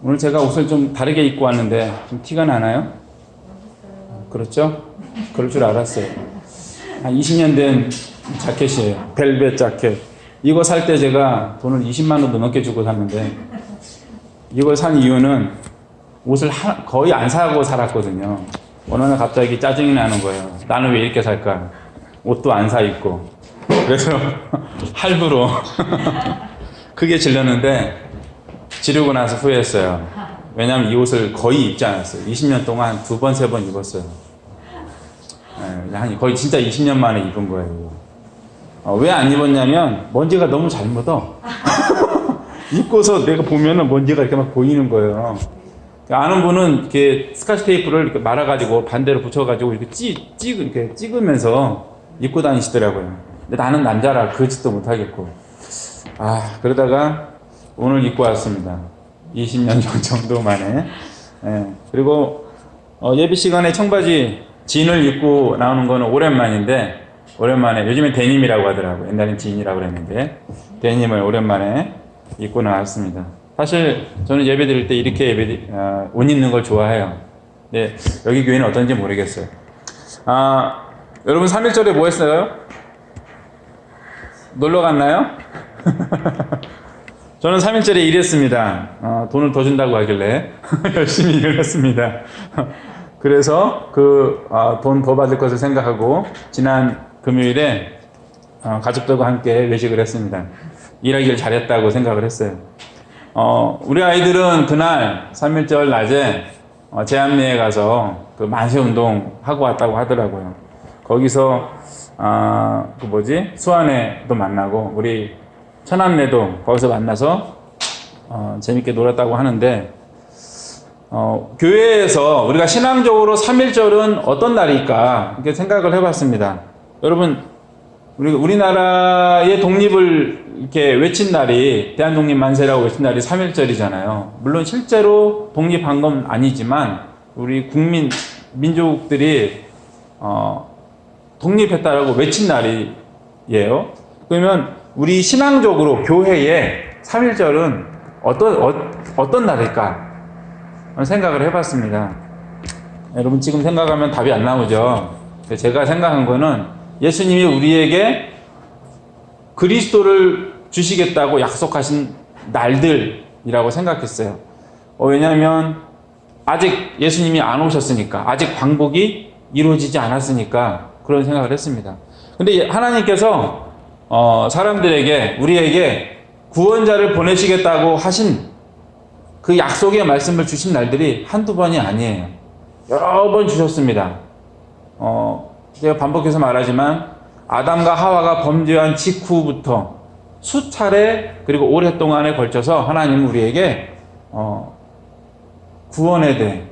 오늘 제가 옷을 좀 다르게 입고 왔는데 좀 티가 나나요? 그렇죠? 그럴 줄 알았어요. 한 20년 된 자켓이에요. 벨벳 자켓. 이거 살 때 제가 돈을 20만 원도 넘게 주고 샀는데 이걸 산 이유는 옷을 거의 안 사고 살았거든요. 어느 날 갑자기 짜증이 나는 거예요. 나는 왜 이렇게 살까? 옷도 안 사 입고. 그래서 할부로 크게 질렀는데 지르고 나서 후회했어요. 왜냐하면 이 옷을 거의 입지 않았어요. 20년 동안 2번, 3번 입었어요. 거의 진짜 20년 만에 입은 거예요. 왜 안 입었냐면 먼지가 너무 잘 묻어. 입고서 내가 보면은 먼지가 이렇게 막 보이는 거예요. 아는 분은 이렇게 스카치 테이프를 이렇게 말아가지고 반대로 붙여가지고 이렇게 이렇게 찍으면서 입고 다니시더라고요. 근데 나는 남자라 그 짓도 못하겠고. 그러다가 오늘 입고 왔습니다. 20년 정도 만에. 그리고 예비 시간에 청바지 진을 입고 나오는 거는 오랜만인데, 오랜만에, 요즘엔 데님이라고 하더라고요. 옛날엔 진이라고 그랬는데, 데님을 오랜만에 입고 나왔습니다. 사실 저는 예배 드릴 때 이렇게 옷 입는 걸 좋아해요. 근데 여기 교회는 어떤지 모르겠어요. 여러분 3.1절에 뭐 했어요? 놀러 갔나요? 저는 3.1절에 일했습니다. 돈을 더 준다고 하길래 열심히 일을 했습니다. 그래서 돈 더 받을 것을 생각하고 지난 금요일에 가족들과 함께 외식을 했습니다. 일하기를 잘했다고 생각을 했어요. 우리 아이들은 그날 3.1절 낮에 제암리에 가서 그 만세 운동 하고 왔다고 하더라고요. 거기서 수아네도 만나고 우리 처남매도 거기서 만나서 재밌게 놀았다고 하는데, 교회에서 우리가 신앙적으로 3.1절은 어떤 날일까 이렇게 생각을 해봤습니다. 여러분, 우리나라의 독립을 이렇게 외친 날이, 대한독립 만세라고 외친 날이 3.1절이잖아요. 물론 실제로 독립한 건 아니지만 우리 민족들이 독립했다라고 외친 날이에요. 그러면 우리 신앙적으로 교회의 3.1절은 어떤 날일까 생각을 해봤습니다. 여러분 지금 생각하면 답이 안 나오죠. 제가 생각한 거는 예수님이 우리에게 그리스도를 주시겠다고 약속하신 날들이라고 생각했어요. 왜냐하면 아직 예수님이 안 오셨으니까, 아직 광복이 이루어지지 않았으니까 그런 생각을 했습니다. 근데 하나님께서 사람들에게, 우리에게 구원자를 보내시겠다고 하신 그 약속의 말씀을 주신 날들이 한두 번이 아니에요. 여러 번 주셨습니다. 제가 반복해서 말하지만 아담과 하와가 범죄한 직후부터 수차례 그리고 오랫동안에 걸쳐서 하나님은 우리에게 구원에 대해,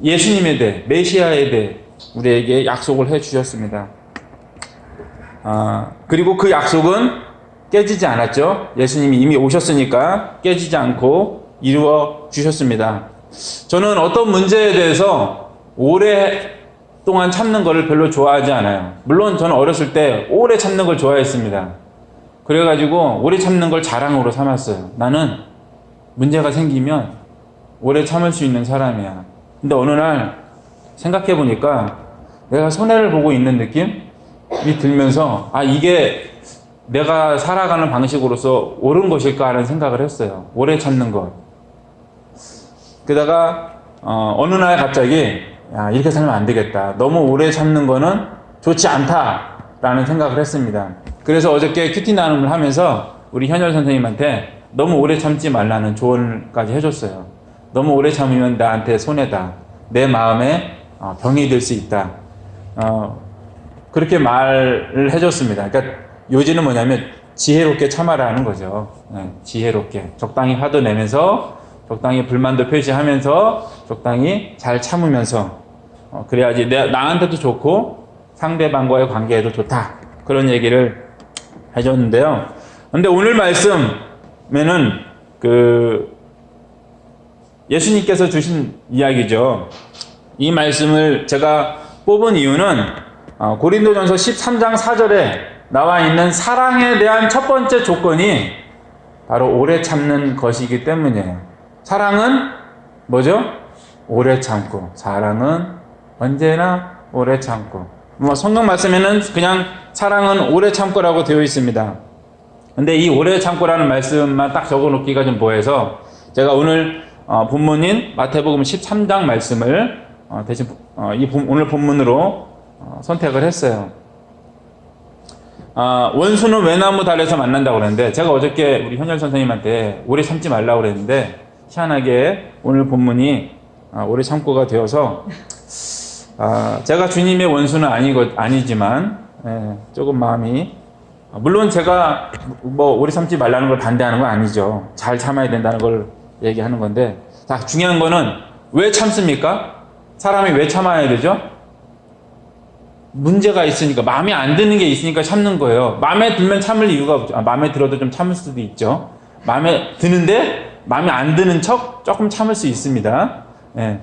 예수님에 대해, 메시아에 대해 우리에게 약속을 해 주셨습니다. 그리고 그 약속은 깨지지 않았죠. 예수님이 이미 오셨으니까 깨지지 않고 이루어 주셨습니다. 저는 어떤 문제에 대해서 오랫동안 참는 것을 별로 좋아하지 않아요. 물론 저는 어렸을 때 오래 참는 걸 좋아했습니다. 그래가지고 오래 참는 걸 자랑으로 삼았어요. 나는 문제가 생기면 오래 참을 수 있는 사람이야. 근데 어느 날 생각해 보니까 내가 손해를 보고 있는 느낌이 들면서 이게 내가 살아가는 방식으로서 옳은 것일까 하는 생각을 했어요. 오래 참는 것. 그러다가 어느 날 갑자기 이렇게 살면 안 되겠다. 너무 오래 참는 거는 좋지 않다라는 생각을 했습니다. 그래서 어저께 큐티 나눔을 하면서 우리 현열 선생님한테 너무 오래 참지 말라는 조언까지 해줬어요. 너무 오래 참으면 나한테 손해다. 내 마음에 병이 될 수 있다. 그렇게 말을 해줬습니다. 그러니까 요지는 뭐냐면 지혜롭게 참아라 는 거죠. 지혜롭게 적당히 화도 내면서, 적당히 불만도 표시하면서, 적당히 잘 참으면서, 그래야지 나한테도 좋고 상대방과의 관계에도 좋다, 그런 얘기를 해줬는데요. 근데 오늘 말씀에는 예수님께서 주신 이야기죠. 이 말씀을 제가 뽑은 이유는 고린도전서 13장 4절에 나와 있는 사랑에 대한 첫 번째 조건이 바로 오래 참는 것이기 때문이에요. 사랑은 뭐죠? 오래 참고. 사랑은 언제나 오래 참고. 뭐 성경 말씀에는 그냥 사랑은 오래 참고라고 되어 있습니다. 근데 이 오래 참고라는 말씀만 딱 적어 놓기가 좀 뭐해서 제가 오늘 본문인 마태복음 13장 말씀을 대신 오늘 본문으로 선택을 했어요. 원수는 외나무 달에서 만난다고 그랬는데 제가 어저께 우리 현열 선생님한테 오래 참지 말라고 그랬는데 희한하게 오늘 본문이 오래 참고가 되어서 제가 주님의 원수는 아니지만 조금 마음이 물론 제가 뭐 오래 참지 말라는 걸 반대하는 건 아니죠. 잘 참아야 된다는 걸 얘기하는 건데 자, 중요한 거는 왜 참습니까? 사람이 왜 참아야 되죠? 문제가 있으니까 마음에 안 드는 게 있으니까 참는 거예요. 마음에 들면 참을 이유가 없죠. 마음에 들어도 좀 참을 수도 있죠. 마음에 드는데 마음에 안 드는 척 조금 참을 수 있습니다. 예.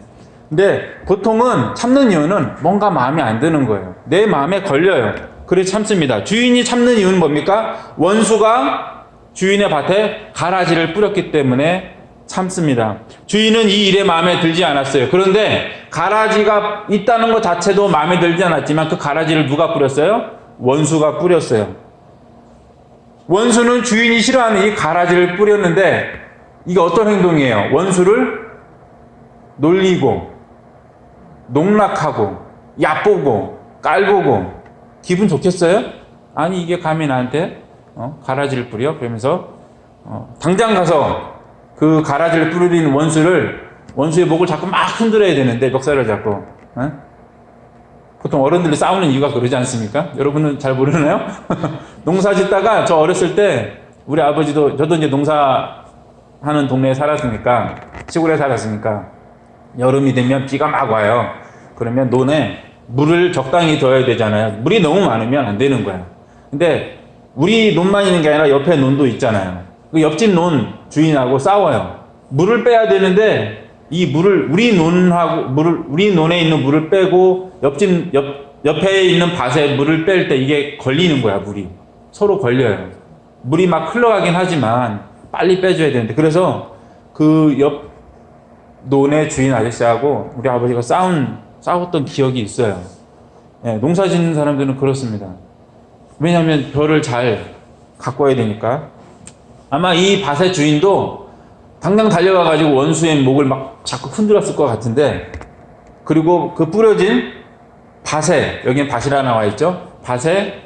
근데 보통은 참는 이유는 뭔가 마음에 안 드는 거예요. 내 마음에 걸려요. 그래서 참습니다. 주인이 참는 이유는 뭡니까? 원수가 주인의 밭에 가라지를 뿌렸기 때문에 참습니다. 주인은 이 일에 마음에 들지 않았어요. 그런데 가라지가 있다는 것 자체도 마음에 들지 않았지만 그 가라지를 누가 뿌렸어요? 원수가 뿌렸어요. 원수는 주인이 싫어하는 이 가라지를 뿌렸는데 이게 어떤 행동이에요? 원수를 놀리고 농락하고 얕보고 깔보고 기분 좋겠어요? 아니 이게 감히 나한테 가라지를 뿌려? 그러면서 당장 가서 그 가라지를 뿌리는 원수의 목을 자꾸 막 흔들어야 되는데 멱살을 잡고 보통 어른들이 싸우는 이유가 그러지 않습니까? 여러분은 잘 모르나요? 농사 짓다가 저 어렸을 때 우리 아버지도 저도 이제 농사하는 동네에 살았으니까 시골에 살았으니까 여름이 되면 비가 막 와요. 그러면 논에 물을 적당히 둬야 되잖아요. 물이 너무 많으면 안 되는 거야. 근데 우리 논만 있는 게 아니라 옆에 논도 있잖아요. 그 옆집 논 주인하고 싸워요. 물을 빼야 되는데 이 물을 우리 논에 있는 물을 빼고 옆에 있는 밭에 물을 뺄 때 이게 걸리는 거야. 물이 서로 걸려요. 물이 막 흘러가긴 하지만 빨리 빼줘야 되는데 그래서 그 옆 논의 주인 아저씨하고 우리 아버지가 싸웠던 기억이 있어요. 예, 농사 짓는 사람들은 그렇습니다. 왜냐하면 벼를 잘 가꿔야 되니까. 아마 이 밭의 주인도 당장 달려가가지고 원수의 목을 막 자꾸 흔들었을 것 같은데 그리고 그 뿌려진 밭에 여기는 밭이라 나와 있죠. 밭에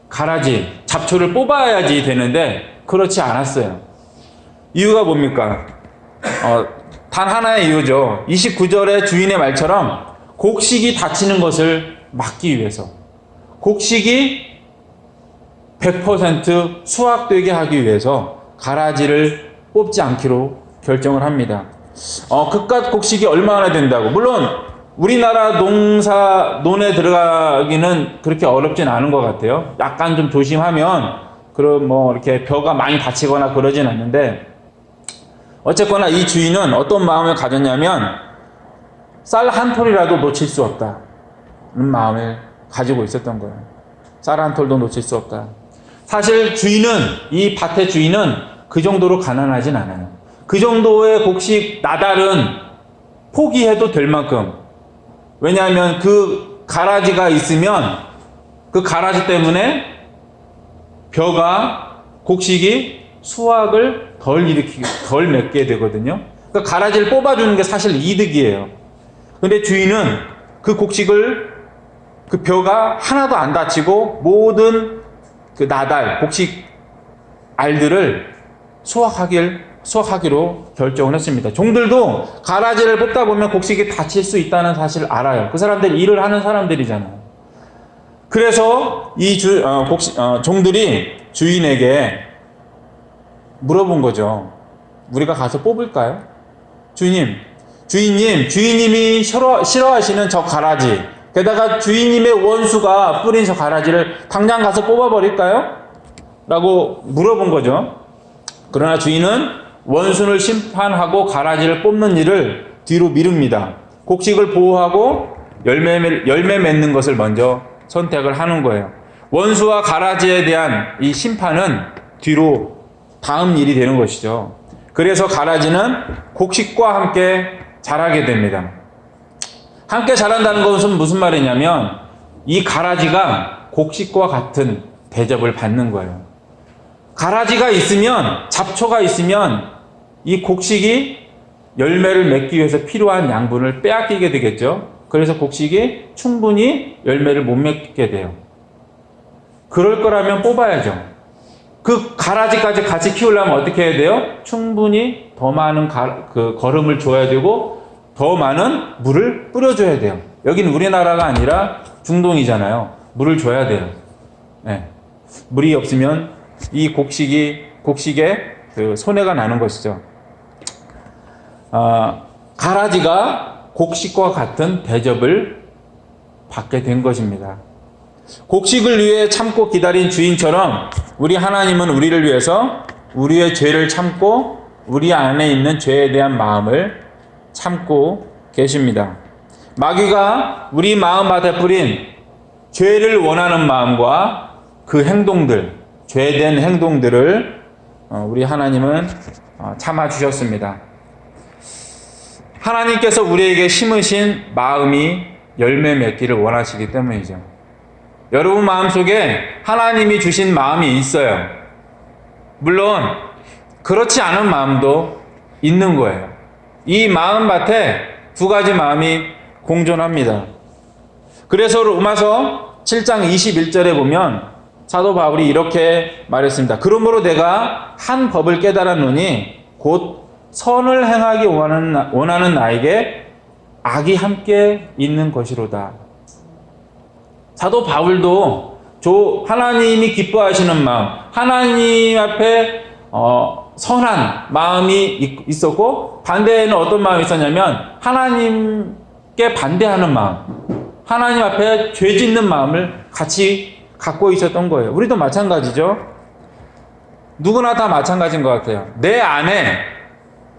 가라지, 잡초를 뽑아야지 되는데 그렇지 않았어요. 이유가 뭡니까? 단 하나의 이유죠. 29절의 주인의 말처럼 곡식이 다치는 것을 막기 위해서 곡식이 100% 수확되게 하기 위해서 가라지를 뽑지 않기로 결정을 합니다. 그깟 곡식이 얼마나 된다고. 물론 우리나라 논에 들어가기는 그렇게 어렵진 않은 것 같아요. 약간 좀 조심하면 그럼 뭐 이렇게 벼가 많이 다치거나 그러진 않는데 어쨌거나 이 주인은 어떤 마음을 가졌냐면 쌀 한 톨이라도 놓칠 수 없다는 마음을 가지고 있었던 거예요. 쌀 한 톨도 놓칠 수 없다. 사실 이 밭의 주인은 그 정도로 가난하진 않아요. 그 정도의 곡식 나달은 포기해도 될 만큼. 왜냐하면 그 가라지가 있으면 그 가라지 때문에 곡식이 수확을 덜 맺게 되거든요. 그 가라지를 뽑아주는 게 사실 이득이에요. 근데 주인은 그 그 벼가 하나도 안 다치고 모든 그 곡식 알들을 수확하기로 결정을 했습니다. 종들도 가라지를 뽑다 보면 곡식이 다칠 수 있다는 사실을 알아요. 그 사람들이 일을 하는 사람들이잖아요. 그래서 종들이 주인에게 물어본 거죠. 우리가 가서 뽑을까요? 주인님이 싫어하시는 저 가라지, 게다가 주인님의 원수가 뿌린 저 가라지를 당장 가서 뽑아버릴까요? 라고 물어본 거죠. 그러나 주인은 원수를 심판하고 가라지를 뽑는 일을 뒤로 미룹니다. 곡식을 보호하고 열매 맺는 것을 먼저 선택을 하는 거예요. 원수와 가라지에 대한 이 심판은 다음 일이 되는 것이죠. 그래서 가라지는 곡식과 함께 자라게 됩니다. 함께 자란다는 것은 무슨 말이냐면 이 가라지가 곡식과 같은 대접을 받는 거예요. 가라지가 있으면, 잡초가 있으면 이 곡식이 열매를 맺기 위해서 필요한 양분을 빼앗기게 되겠죠. 그래서 곡식이 충분히 열매를 못 맺게 돼요. 그럴 거라면 뽑아야죠. 그 가라지까지 같이 키우려면 어떻게 해야 돼요? 충분히 더 많은 거름을 줘야 되고 더 많은 물을 뿌려줘야 돼요. 여기는 우리나라가 아니라 중동이잖아요. 물을 줘야 돼요. 네. 물이 없으면 이 곡식에 그 손해가 나는 것이죠. 가라지가 곡식과 같은 대접을 받게 된 것입니다. 곡식을 위해 참고 기다린 주인처럼 우리 하나님은 우리를 위해서 우리의 죄를 참고 우리 안에 있는 죄에 대한 마음을 참고 계십니다. 마귀가 우리 마음밭에 뿌린 죄를 원하는 마음과 그 행동들, 죄된 행동들을 우리 하나님은 참아주셨습니다. 하나님께서 우리에게 심으신 마음이 열매 맺기를 원하시기 때문이죠. 여러분 마음속에 하나님이 주신 마음이 있어요. 물론 그렇지 않은 마음도 있는 거예요. 이 마음밭에 두 가지 마음이 공존합니다. 그래서 로마서 7장 21절에 보면 사도 바울이 이렇게 말했습니다. 그러므로 내가 한 법을 깨달았노니 곧 선을 행하기 원하는 나에게 악이 함께 있는 것이로다. 사도 바울도 하나님이 기뻐하시는 마음, 하나님 앞에 선한 마음이 있었고 반대에는 어떤 마음이 있었냐면 하나님께 반대하는 마음, 하나님 앞에 죄 짓는 마음을 같이 갖고 있었던 거예요. 우리도 마찬가지죠. 누구나 다 마찬가지인 것 같아요. 내 안에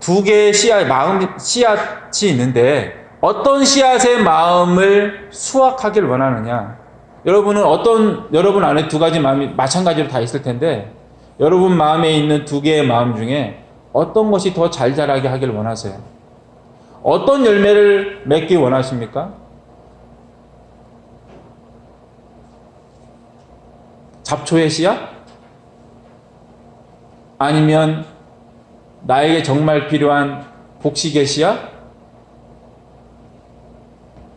두 개의 씨앗이 있는데 어떤 씨앗의 마음을 수확하길 원하느냐. 여러분 안에 두 가지 마음이 마찬가지로 다 있을 텐데 여러분 마음에 있는 두 개의 마음 중에 어떤 것이 더 잘 자라게 하길 원하세요? 어떤 열매를 맺기 원하십니까? 잡초의 씨앗? 아니면 나에게 정말 필요한 곡식의 씨앗?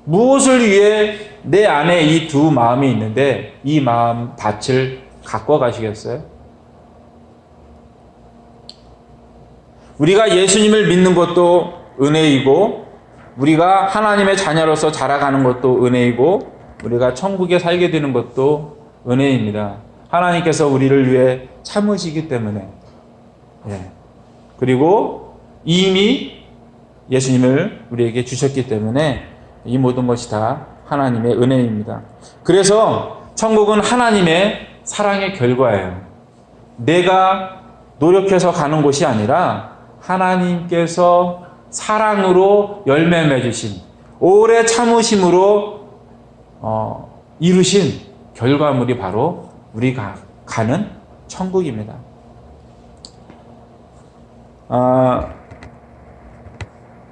무엇을 위해 내 안에 이 두 마음이 있는데 이 마음 밭을 갖고 가시겠어요? 우리가 예수님을 믿는 것도 은혜이고 우리가 하나님의 자녀로서 자라가는 것도 은혜이고 우리가 천국에 살게 되는 것도 은혜입니다. 하나님께서 우리를 위해 참으시기 때문에 그리고 이미 예수님을 우리에게 주셨기 때문에 이 모든 것이 다 하나님의 은혜입니다. 그래서 천국은 하나님의 사랑의 결과예요. 내가 노력해서 가는 곳이 아니라 하나님께서 사랑으로 열매 맺으신 오래 참으심으로 이루신 결과물이 바로 우리가 가는 천국입니다.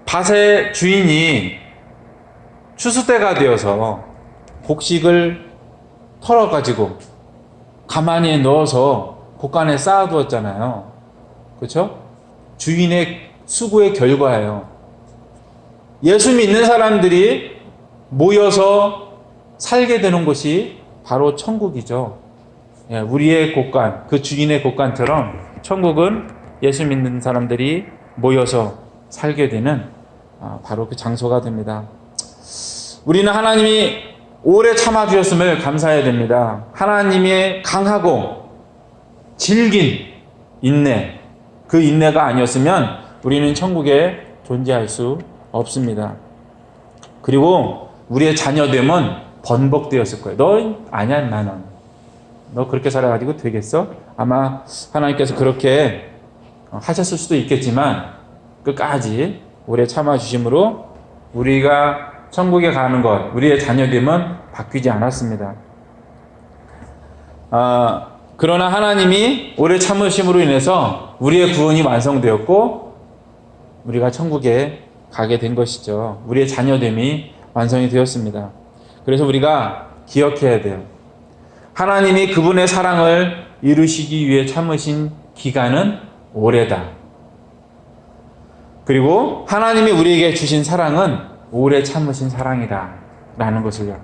밭의 주인이 추수 때가 되어서 곡식을 털어가지고 가마니에 넣어서 곡간에 쌓아두었잖아요. 그렇죠? 주인의 수고의 결과예요. 예수 믿는 사람들이 모여서 살게 되는 곳이 바로 천국이죠. 우리의 곡간, 그 주인의 곡간처럼 천국은 예수 믿는 사람들이 모여서 살게 되는 바로 그 장소가 됩니다. 우리는 하나님이 오래 참아주셨음을 감사해야 됩니다. 하나님의 강하고 질긴 인내, 그 인내가 아니었으면 우리는 천국에 존재할 수 없습니다. 그리고 우리의 자녀됨은 번복되었을 거예요. 너 아니야, 나는. 너 그렇게 살아가지고 되겠어? 아마 하나님께서 그렇게 하셨을 수도 있겠지만 끝까지 오래 참아주심으로 우리가 천국에 가는 것, 우리의 자녀됨은 바뀌지 않았습니다. 그러나 하나님이 오래 참으심으로 인해서 우리의 구원이 완성되었고 우리가 천국에 가게 된 것이죠. 우리의 자녀됨이 완성이 되었습니다. 그래서 우리가 기억해야 돼요. 하나님이 그분의 사랑을 이루시기 위해 참으신 기간은 오래다. 그리고 하나님이 우리에게 주신 사랑은 오래 참으신 사랑이다 라는 것을요.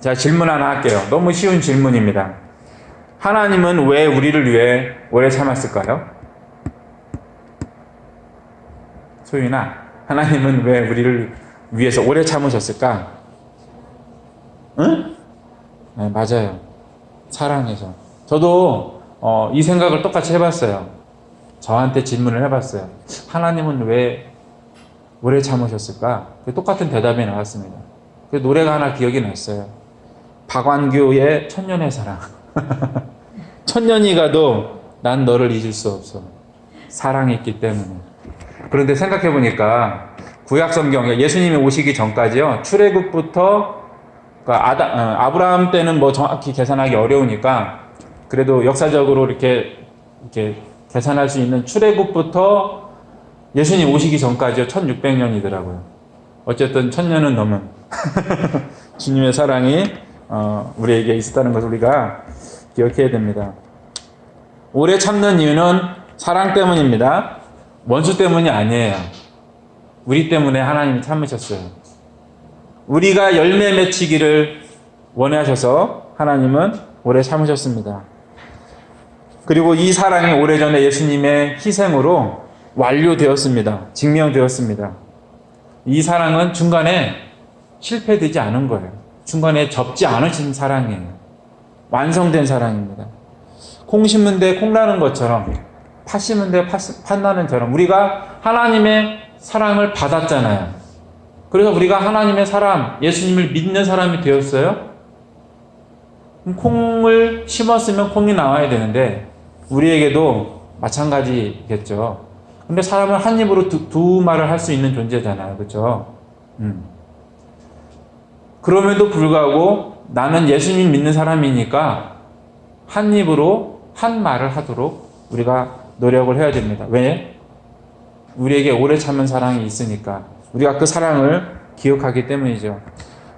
제가 질문 하나 할게요. 너무 쉬운 질문입니다. 하나님은 왜 우리를 위해 오래 참았을까요? 소윤아, 하나님은 왜 우리를 위해서 오래 참으셨을까? 응? 네, 맞아요. 사랑해서. 저도 이 생각을 똑같이 해봤어요. 저한테 질문을 해봤어요. 하나님은 왜 오래 참으셨을까? 똑같은 대답이 나왔습니다. 그 노래가 하나 기억이 났어요. 박완규의 천년의 사랑. 천년이 가도 난 너를 잊을 수 없어. 사랑했기 때문에. 그런데 생각해보니까 구약성경, 예수님이 오시기 전까지요, 출애굽부터 그러니까 아브라함 때는 뭐 정확히 계산하기 어려우니까 그래도 역사적으로 이렇게 계산할 수 있는 출애굽부터 예수님 오시기 전까지요, 1600년이더라고요. 어쨌든 1000년은 넘은 주님의 사랑이 우리에게 있었다는 것을 우리가 기억해야 됩니다. 오래 참는 이유는 사랑 때문입니다. 원수 때문이 아니에요. 우리 때문에 하나님이 참으셨어요. 우리가 열매 맺히기를 원하셔서 하나님은 오래 참으셨습니다. 그리고 이 사랑이 오래전에 예수님의 희생으로 완료되었습니다. 증명되었습니다. 이 사랑은 중간에 실패되지 않은 거예요. 중간에 접지 않으신 사랑이에요. 완성된 사랑입니다. 콩 심는 데 콩 나는 것처럼, 팥 심는 데 팥 나는 처럼 우리가 하나님의 사랑을 받았잖아요. 그래서 우리가 하나님의 사람, 예수님을 믿는 사람이 되었어요. 콩을 심었으면 콩이 나와야 되는데 우리에게도 마찬가지겠죠. 근데 사람은 한 입으로 두 말을 할 수 있는 존재잖아요. 그렇죠? 그럼에도 불구하고 나는 예수님 믿는 사람이니까 한 입으로 한 말을 하도록 우리가 노력을 해야 됩니다. 왜? 우리에게 오래 참은 사랑이 있으니까. 우리가 그 사랑을 기억하기 때문이죠.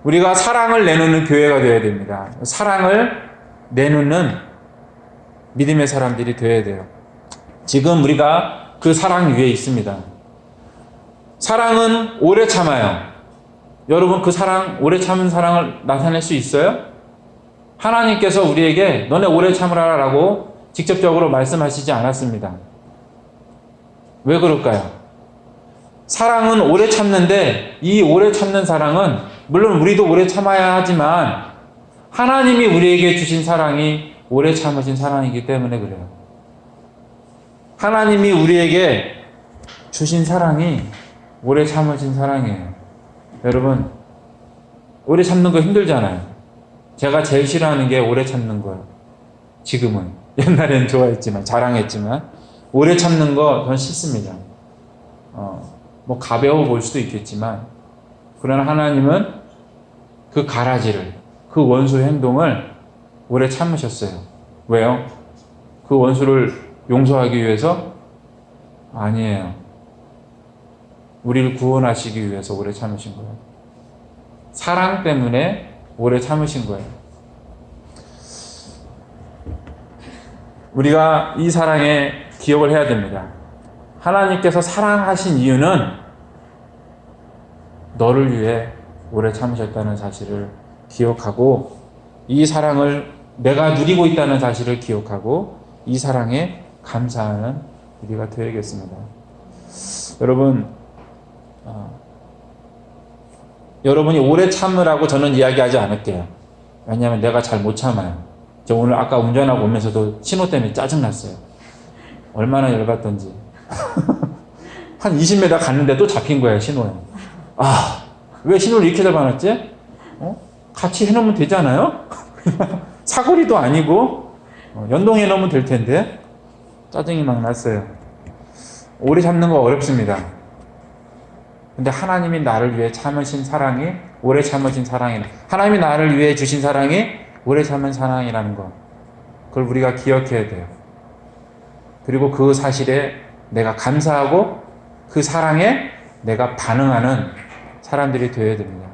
우리가 사랑을 내놓는 교회가 되어야 됩니다. 사랑을 내놓는 믿음의 사람들이 되어야 돼요. 지금 우리가 그 사랑 위에 있습니다. 사랑은 오래 참아요. 여러분, 그 사랑, 오래 참은 사랑을 나타낼 수 있어요? 하나님께서 우리에게 너네 오래 참으라 라고 직접적으로 말씀하시지 않았습니다. 왜 그럴까요? 사랑은 오래 참는데 이 오래 참는 사랑은 물론 우리도 오래 참아야 하지만 하나님이 우리에게 주신 사랑이 오래 참으신 사랑이기 때문에 그래요. 하나님이 우리에게 주신 사랑이 오래 참으신 사랑이에요. 여러분, 오래 참는 거 힘들잖아요. 제가 제일 싫어하는 게 오래 참는 거예요. 지금은. 옛날에는 좋아했지만, 자랑했지만 오래 참는 거 전 싫습니다. 뭐 가벼워 보일 수도 있겠지만 그러나 하나님은 그 가라지를, 그 원수의 행동을 오래 참으셨어요. 왜요? 그 원수를 용서하기 위해서? 아니에요. 우리를 구원하시기 위해서 오래 참으신 거예요. 사랑 때문에 오래 참으신 거예요. 우리가 이 사랑에 기억을 해야 됩니다. 하나님께서 사랑하신 이유는 너를 위해 오래 참으셨다는 사실을 기억하고 이 사랑을 내가 누리고 있다는 사실을 기억하고 이 사랑에 감사하는 우리가 되어야겠습니다. 여러분, 여러분이 오래 참으라고 저는 이야기하지 않을게요. 왜냐하면 내가 잘 못 참아요. 저 오늘 아까 운전하고 오면서도 신호 때문에 짜증났어요. 얼마나 열받던지. 한 20m 갔는데 또 잡힌 거예요, 신호에. 왜 신호를 이렇게 잡아놨지? 같이 해놓으면 되잖아요? 사거리도 아니고, 연동해 놓으면 될 텐데. 짜증이 막 났어요. 오래 참는 거 어렵습니다. 근데 하나님이 나를 위해 참으신 사랑이 오래 참으신 사랑이라. 하나님이 나를 위해 주신 사랑이 오래 참은 사랑이라는 거. 그걸 우리가 기억해야 돼요. 그리고 그 사실에 내가 감사하고 그 사랑에 내가 반응하는 사람들이 되어야 됩니다.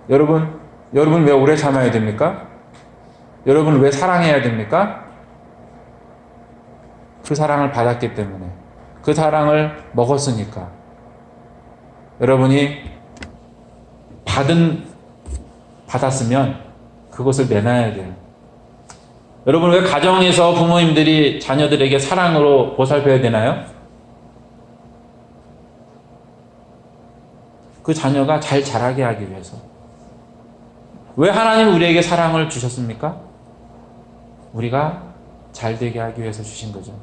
여러분 왜 오래 참아야 됩니까? 여러분 왜 사랑해야 됩니까? 그 사랑을 받았기 때문에, 그 사랑을 먹었으니까. 여러분이 받았으면 그것을 내놔야 돼요. 여러분 왜 가정에서 부모님들이 자녀들에게 사랑으로 보살펴야 되나요? 그 자녀가 잘 자라게 하기 위해서. 왜 하나님 우리에게 사랑을 주셨습니까? 우리가 잘 되게 하기 위해서 주신 거죠.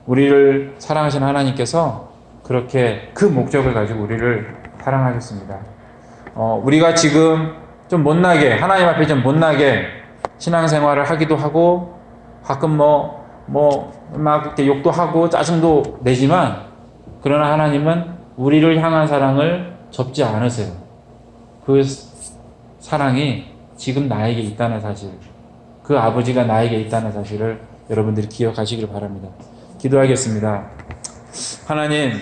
우리를 사랑하신 하나님께서 그렇게 그 목적을 가지고 우리를 사랑하셨습니다. 우리가 지금 좀 못나게, 하나님 앞에 좀 못나게 신앙생활을 하기도 하고, 가끔 막 이렇게 욕도 하고 짜증도 내지만, 그러나 하나님은 우리를 향한 사랑을 접지 않으세요. 그 사랑이 지금 나에게 있다는 사실, 그 아버지가 나에게 있다는 사실을 여러분들이 기억하시길 바랍니다. 기도하겠습니다. 하나님,